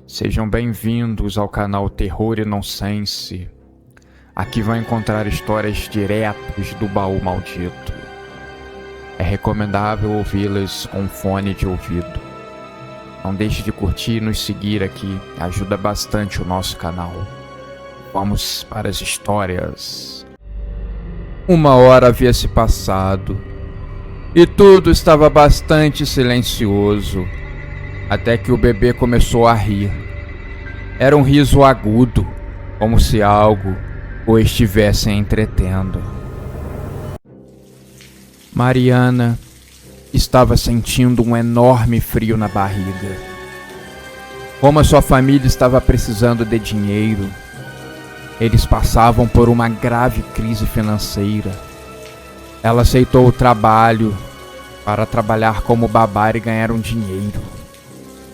Sejam bem-vindos ao canal Terror e Nonsense. Aqui vão encontrar histórias diretas do baú maldito. É recomendável ouvi-las com fone de ouvido. Não deixe de curtir e nos seguir aqui, ajuda bastante o nosso canal. Vamos para as histórias. 1 hora havia se passado e tudo estava bastante silencioso, até que o bebê começou a rir. Era um riso agudo, como se algo o estivesse entretendo. Mariana estava sentindo um enorme frio na barriga. Como a sua família estava precisando de dinheiro, eles passavam por uma grave crise financeira. Ela aceitou o trabalho para trabalhar como babá e ganhar um dinheiro.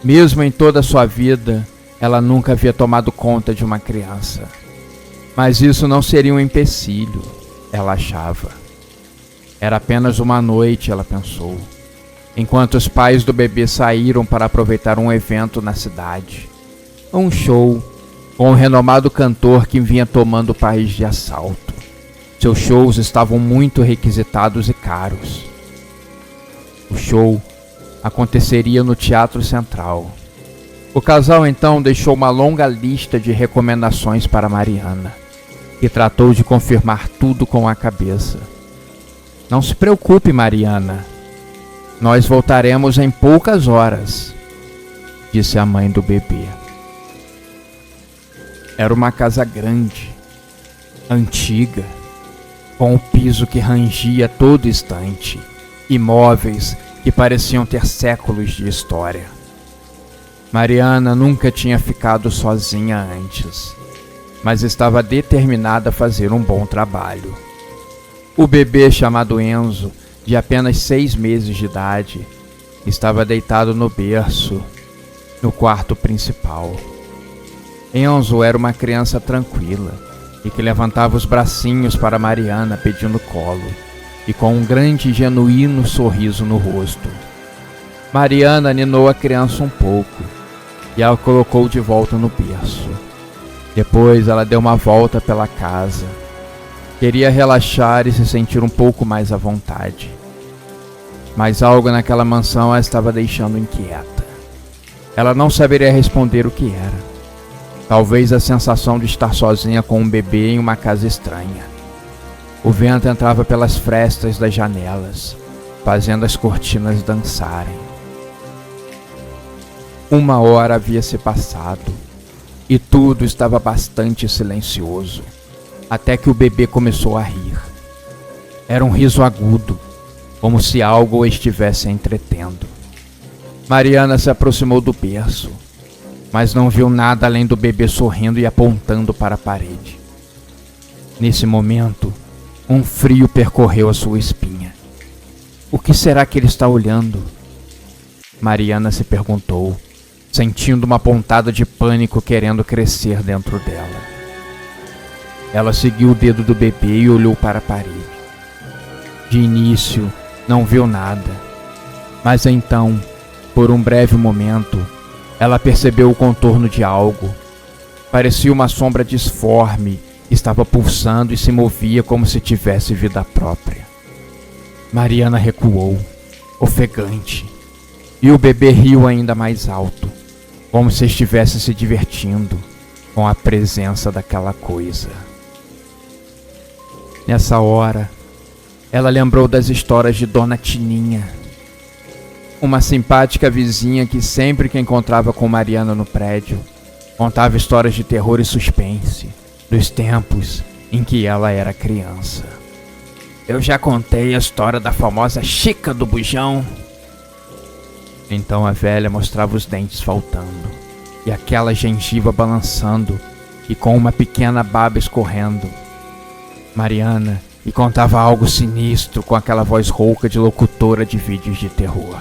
Mesmo em toda a sua vida, ela nunca havia tomado conta de uma criança. Mas isso não seria um empecilho, ela achava. Era apenas uma noite, ela pensou, enquanto os pais do bebê saíram para aproveitar um evento na cidade. Um show com um renomado cantor que vinha tomando o país de assalto. Seus shows estavam muito requisitados e caros. O show aconteceria no Teatro Central. O casal então deixou uma longa lista de recomendações para Mariana, que tratou de confirmar tudo com a cabeça. Não se preocupe, Mariana. Nós voltaremos em poucas horas, disse a mãe do bebê. Era uma casa grande, antiga, com o piso que rangia a todo instante, e móveis que pareciam ter séculos de história. Mariana nunca tinha ficado sozinha antes, mas estava determinada a fazer um bom trabalho. O bebê, chamado Enzo, de apenas 6 meses de idade, estava deitado no berço, no quarto principal. Enzo era uma criança tranquila e que levantava os bracinhos para Mariana pedindo colo, e com um grande e genuíno sorriso no rosto. Mariana ninou a criança um pouco e a colocou de volta no berço. Depois ela deu uma volta pela casa. Queria relaxar e se sentir um pouco mais à vontade. Mas algo naquela mansão a estava deixando inquieta. Ela não saberia responder o que era. Talvez a sensação de estar sozinha com um bebê em uma casa estranha. O vento entrava pelas frestas das janelas, fazendo as cortinas dançarem. 1 hora havia se passado e tudo estava bastante silencioso, até que o bebê começou a rir. Era um riso agudo, como se algo o estivesse entretendo. Mariana se aproximou do berço, mas não viu nada além do bebê sorrindo e apontando para a parede. Nesse momento, um frio percorreu a sua espinha. O que será que ele está olhando? Mariana se perguntou, sentindo uma pontada de pânico querendo crescer dentro dela. Ela seguiu o dedo do bebê e olhou para a parede. De início, não viu nada, mas então, por um breve momento, ela percebeu o contorno de algo. Parecia uma sombra disforme, estava pulsando e se movia como se tivesse vida própria. Mariana recuou, ofegante, e o bebê riu ainda mais alto, como se estivesse se divertindo com a presença daquela coisa. Nessa hora, ela lembrou das histórias de Dona Tininha, uma simpática vizinha que sempre que encontrava com Mariana no prédio, contava histórias de terror e suspense, dos tempos em que ela era criança. Eu já contei a história da famosa Chica do Bujão. Então a velha mostrava os dentes faltando, e aquela gengiva balançando, e com uma pequena baba escorrendo. Mariana e contava algo sinistro com aquela voz rouca de locutora de vídeos de terror.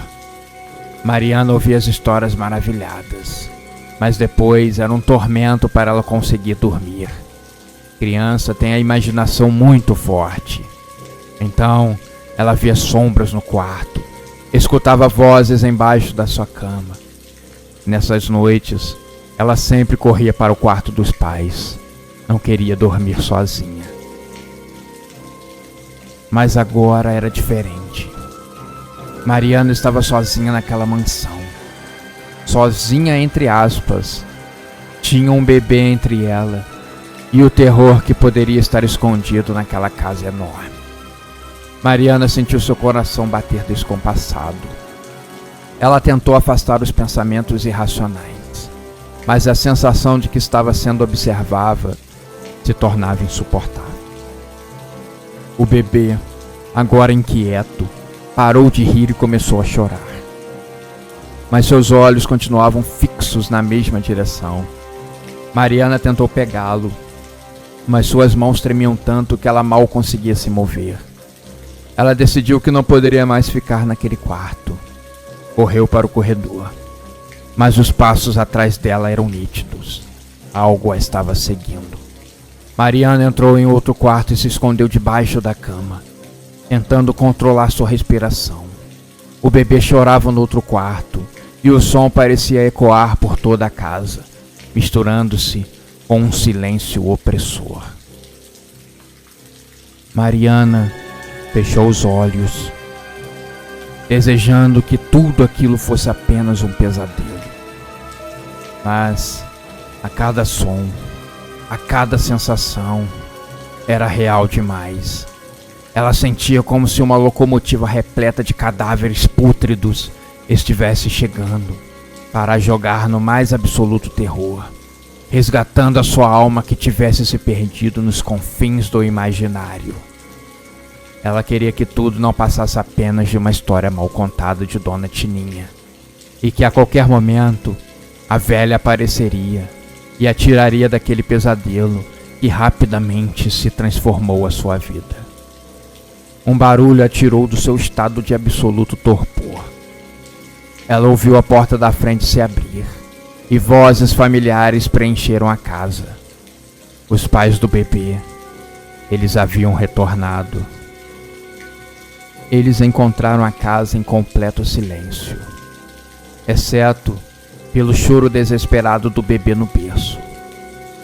Mariana ouvia as histórias maravilhadas, mas depois era um tormento para ela conseguir dormir. Criança tem a imaginação muito forte. Então, ela via sombras no quarto, escutava vozes embaixo da sua cama. Nessas noites, Ela sempre corria para o quarto dos pais. Não queria dormir sozinha. Mas agora era diferente. Mariana estava sozinha naquela mansão. Sozinha entre aspas. Tinha um bebê entre ela e o terror que poderia estar escondido naquela casa enorme. Mariana sentiu seu coração bater descompassado. Ela tentou afastar os pensamentos irracionais, mas a sensação de que estava sendo observada se tornava insuportável. O bebê, agora inquieto, parou de rir e começou a chorar. Mas seus olhos continuavam fixos na mesma direção. Mariana tentou pegá-lo, mas suas mãos tremiam tanto que ela mal conseguia se mover. Ela decidiu que não poderia mais ficar naquele quarto. Correu para o corredor, mas os passos atrás dela eram nítidos. Algo a estava seguindo. Mariana entrou em outro quarto e se escondeu debaixo da cama, tentando controlar sua respiração. O bebê chorava no outro quarto e o som parecia ecoar por toda a casa, misturando-se com um silêncio opressor. Mariana fechou os olhos, desejando que tudo aquilo fosse apenas um pesadelo. Mas a cada som, a cada sensação, era real demais. Ela sentia como se uma locomotiva repleta de cadáveres pútridos estivesse chegando para a jogar no mais absoluto terror, resgatando a sua alma que tivesse se perdido nos confins do imaginário. Ela queria que tudo não passasse apenas de uma história mal contada de Dona Tininha, e que a qualquer momento a velha apareceria e a tiraria daquele pesadelo que rapidamente se transformou a sua vida. Um barulho a tirou do seu estado de absoluto torpor. Ela ouviu a porta da frente se abrir e vozes familiares preencheram a casa. Os pais do bebê, eles haviam retornado. Eles encontraram a casa em completo silêncio, exceto pelo choro desesperado do bebê no berço.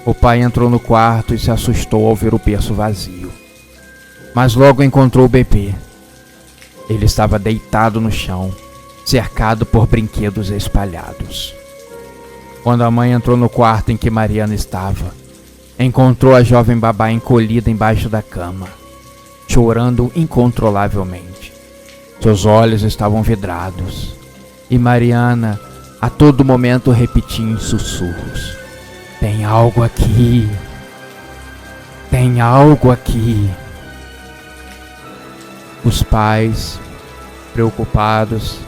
O pai entrou no quarto e se assustou ao ver o berço vazio, mas logo encontrou o bebê. Ele estava deitado no chão, cercado por brinquedos espalhados. Quando a mãe entrou no quarto em que Mariana estava, encontrou a jovem babá encolhida embaixo da cama, chorando incontrolavelmente. Seus olhos estavam vidrados, e Mariana a todo momento repetia em sussurros: "Tem algo aqui, tem algo aqui." Os pais, preocupados,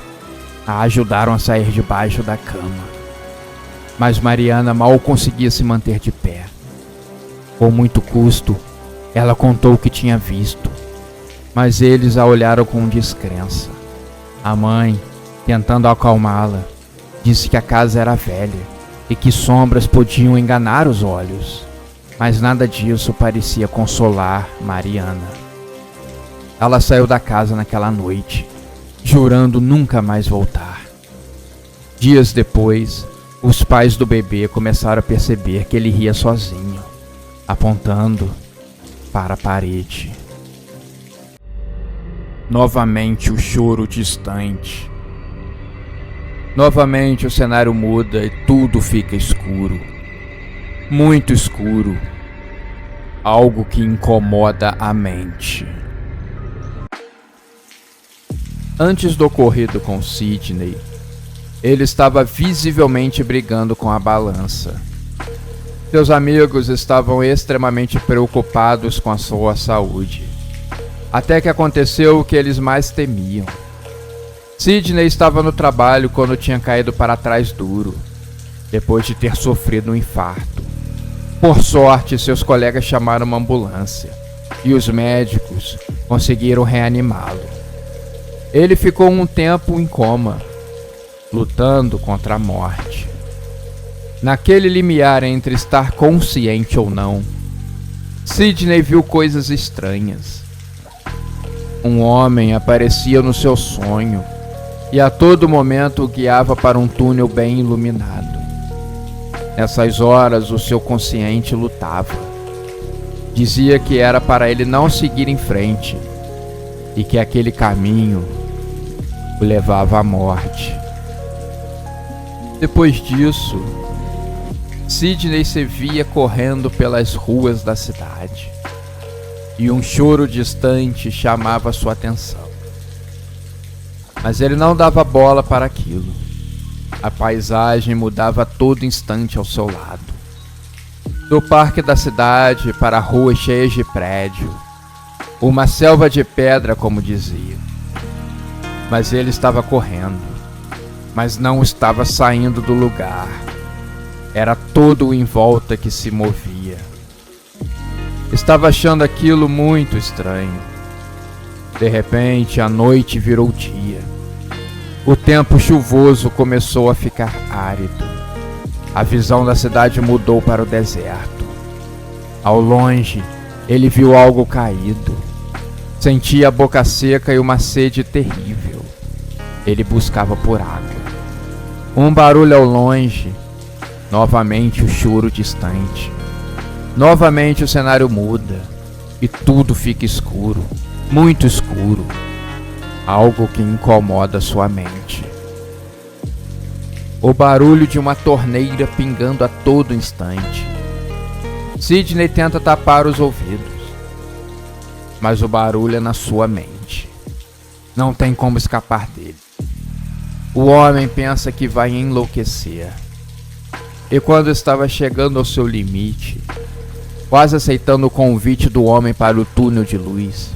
a ajudaram a sair debaixo da cama, mas Mariana mal conseguia se manter de pé. Com muito custo, ela contou o que tinha visto, mas eles a olharam com descrença. A mãe, tentando acalmá-la, disse que a casa era velha e que sombras podiam enganar os olhos, mas nada disso parecia consolar Mariana. Ela saiu da casa naquela noite, jurando nunca mais voltar. Dias depois, os pais do bebê começaram a perceber que ele ria sozinho, apontando para a parede. Novamente o choro distante. Novamente o cenário muda e tudo fica escuro. Muito escuro. Algo que incomoda a mente. Antes do ocorrido com Sidney, ele estava visivelmente brigando com a balança. Seus amigos estavam extremamente preocupados com a sua saúde. Até que aconteceu o que eles mais temiam. Sidney estava no trabalho quando tinha caído para trás duro, depois de ter sofrido um infarto. Por sorte, seus colegas chamaram uma ambulância e os médicos conseguiram reanimá-lo. Ele ficou um tempo em coma, lutando contra a morte. Naquele limiar entre estar consciente ou não, Sidney viu coisas estranhas. Um homem aparecia no seu sonho e a todo momento o guiava para um túnel bem iluminado. Nessas horas, o seu consciente lutava. Dizia que era para ele não seguir em frente e que aquele caminho o levava à morte. Depois disso, Sidney se via correndo pelas ruas da cidade e um choro distante chamava sua atenção. Mas ele não dava bola para aquilo. A paisagem mudava a todo instante ao seu lado. Do parque da cidade para ruas cheias de prédio, uma selva de pedra, como dizia. Mas ele estava correndo, mas não estava saindo do lugar. Era todo em volta que se movia. Estava achando aquilo muito estranho. De repente, a noite virou dia. O tempo chuvoso começou a ficar árido. A visão da cidade mudou para o deserto. Ao longe, ele viu algo caído. Sentia a boca seca e uma sede terrível. Ele buscava por água. Um barulho ao longe. Novamente o choro distante. Novamente o cenário muda. E tudo fica escuro. Muito escuro. Algo que incomoda sua mente. O barulho de uma torneira pingando a todo instante. Sidney tenta tapar os ouvidos, mas o barulho é na sua mente. Não tem como escapar dele. O homem pensa que vai enlouquecer. E quando estava chegando ao seu limite, quase aceitando o convite do homem para o túnel de luz,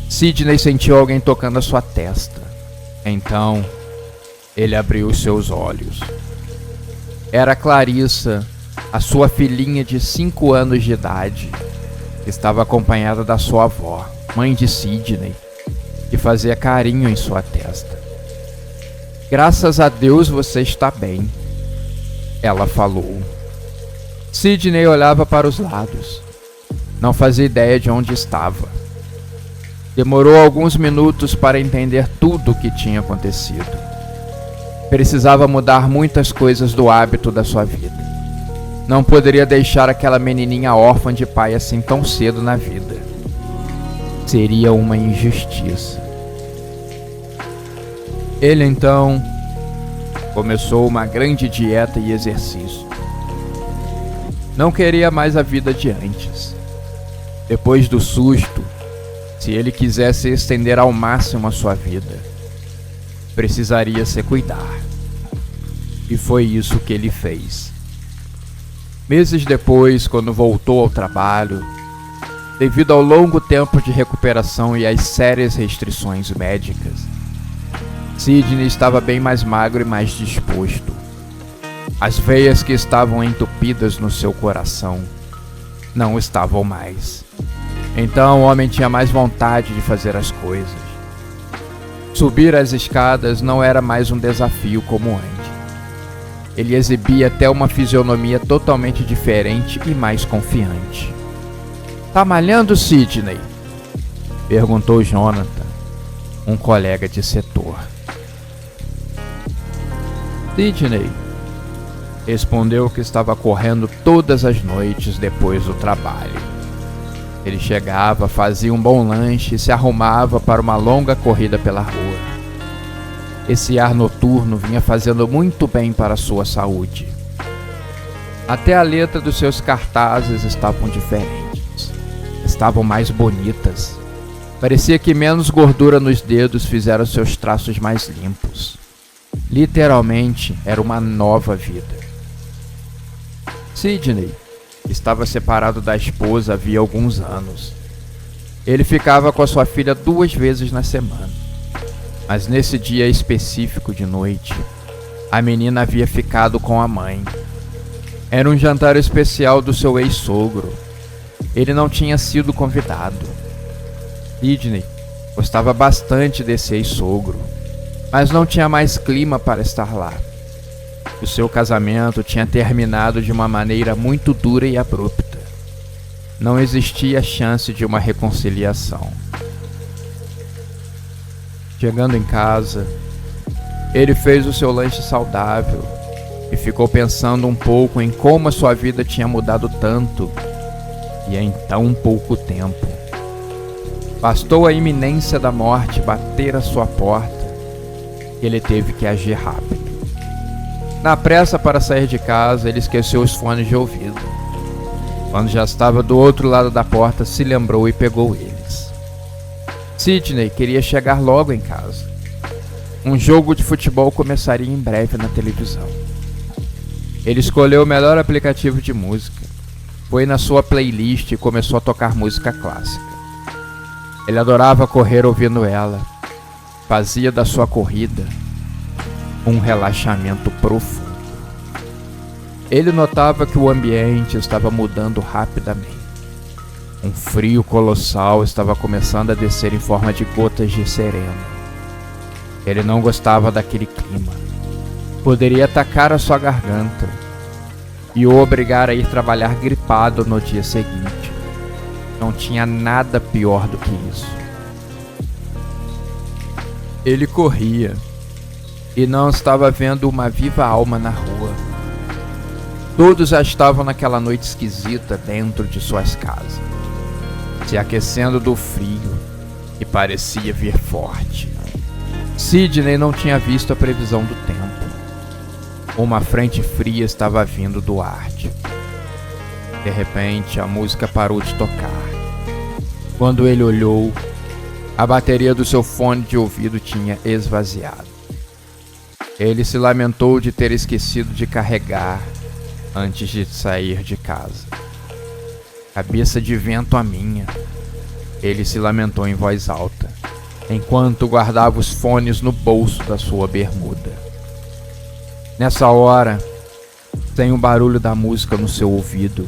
Sidney sentiu alguém tocando a sua testa. Então, ele abriu os seus olhos. Era Clarissa, a sua filhinha de 5 anos de idade, que estava acompanhada da sua avó, mãe de Sidney, que fazia carinho em sua testa. "Graças a Deus você está bem", ela falou. Sidney olhava para os lados. Não fazia ideia de onde estava. Demorou alguns minutos para entender tudo o que tinha acontecido. Precisava mudar muitas coisas do hábito da sua vida. Não poderia deixar aquela menininha órfã de pai assim tão cedo na vida. Seria uma injustiça. Ele então começou uma grande dieta e exercício. Não queria mais a vida de antes. Depois do susto, se ele quisesse estender ao máximo a sua vida, precisaria se cuidar. E foi isso que ele fez. Meses depois, quando voltou ao trabalho, devido ao longo tempo de recuperação e às sérias restrições médicas, Sidney estava bem mais magro e mais disposto. As veias que estavam entupidas no seu coração não estavam mais. Então o homem tinha mais vontade de fazer as coisas. Subir as escadas não era mais um desafio como antes. Ele exibia até uma fisionomia totalmente diferente e mais confiante. "Tá malhando, Sidney?", perguntou Jonathan, um colega de setor. Sidney respondeu que estava correndo todas as noites depois do trabalho. Ele chegava, fazia um bom lanche e se arrumava para uma longa corrida pela rua. Esse ar noturno vinha fazendo muito bem para a sua saúde. Até a letra dos seus cartazes estavam diferentes. Estavam mais bonitas. Parecia que menos gordura nos dedos fizeram seus traços mais limpos. Literalmente, era uma nova vida. Sidney estava separado da esposa havia alguns anos. Ele ficava com a sua filha 2 vezes na semana. Mas nesse dia específico de noite, a menina havia ficado com a mãe. Era um jantar especial do seu ex-sogro. Ele não tinha sido convidado. Sidney gostava bastante desse ex-sogro, mas não tinha mais clima para estar lá. O seu casamento tinha terminado de uma maneira muito dura e abrupta. Não existia chance de uma reconciliação. Chegando em casa, ele fez o seu lanche saudável e ficou pensando um pouco em como a sua vida tinha mudado tanto e em tão pouco tempo. Bastou a iminência da morte bater à sua porta e ele teve que agir rápido. Na pressa para sair de casa, ele esqueceu os fones de ouvido. Quando já estava do outro lado da porta, se lembrou e pegou eles. Sidney queria chegar logo em casa. Um jogo de futebol começaria em breve na televisão. Ele escolheu o melhor aplicativo de música, foi na sua playlist e começou a tocar música clássica. Ele adorava correr ouvindo ela, fazia da sua corrida um relaxamento profundo. Ele notava que o ambiente estava mudando rapidamente. Um frio colossal estava começando a descer em forma de gotas de sereno. Ele não gostava daquele clima. Poderia atacar a sua garganta e o obrigar a ir trabalhar gripado no dia seguinte. Não tinha nada pior do que isso. Ele corria e não estava vendo uma viva alma na rua. Todos já estavam naquela noite esquisita dentro de suas casas, se aquecendo do frio e parecia vir forte. Sidney não tinha visto a previsão do tempo. Uma frente fria estava vindo do Ártico. De repente, a música parou de tocar. Quando ele olhou, a bateria do seu fone de ouvido tinha esvaziado. Ele se lamentou de ter esquecido de carregar antes de sair de casa. Cabeça de vento a minha, ele se lamentou em voz alta, enquanto guardava os fones no bolso da sua bermuda. Nessa hora, sem o barulho da música no seu ouvido,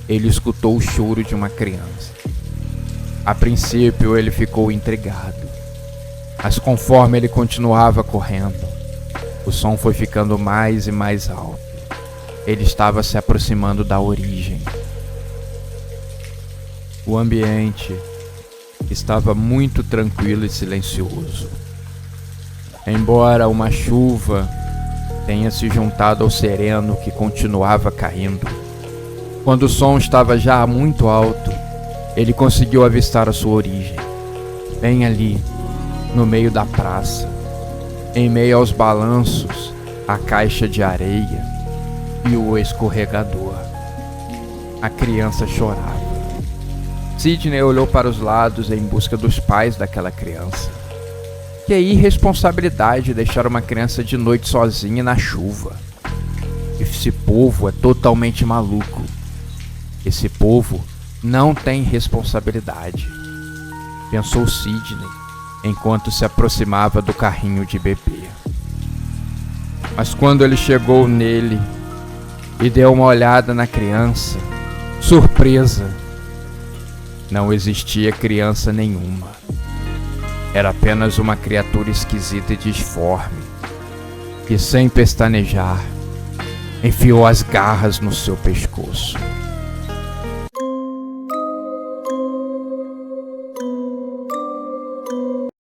ele escutou o choro de uma criança. A princípio, ele ficou intrigado, mas conforme ele continuava correndo, o som foi ficando mais e mais alto. Ele estava se aproximando da origem. O ambiente estava muito tranquilo e silencioso. Embora uma chuva tenha se juntado ao sereno que continuava caindo, quando o som estava já muito alto, ele conseguiu avistar a sua origem. Bem ali, no meio da praça, em meio aos balanços, a caixa de areia e o escorregador. A criança chorava. Sidney olhou para os lados em busca dos pais daquela criança. Que irresponsabilidade deixar uma criança de noite sozinha na chuva. Esse povo é totalmente maluco. Esse povo não tem responsabilidade, pensou Sidney enquanto se aproximava do carrinho de bebê. Mas quando ele chegou nele e deu uma olhada na criança, surpresa! Não existia criança nenhuma. Era apenas uma criatura esquisita e disforme, que sem pestanejar, enfiou as garras no seu pescoço.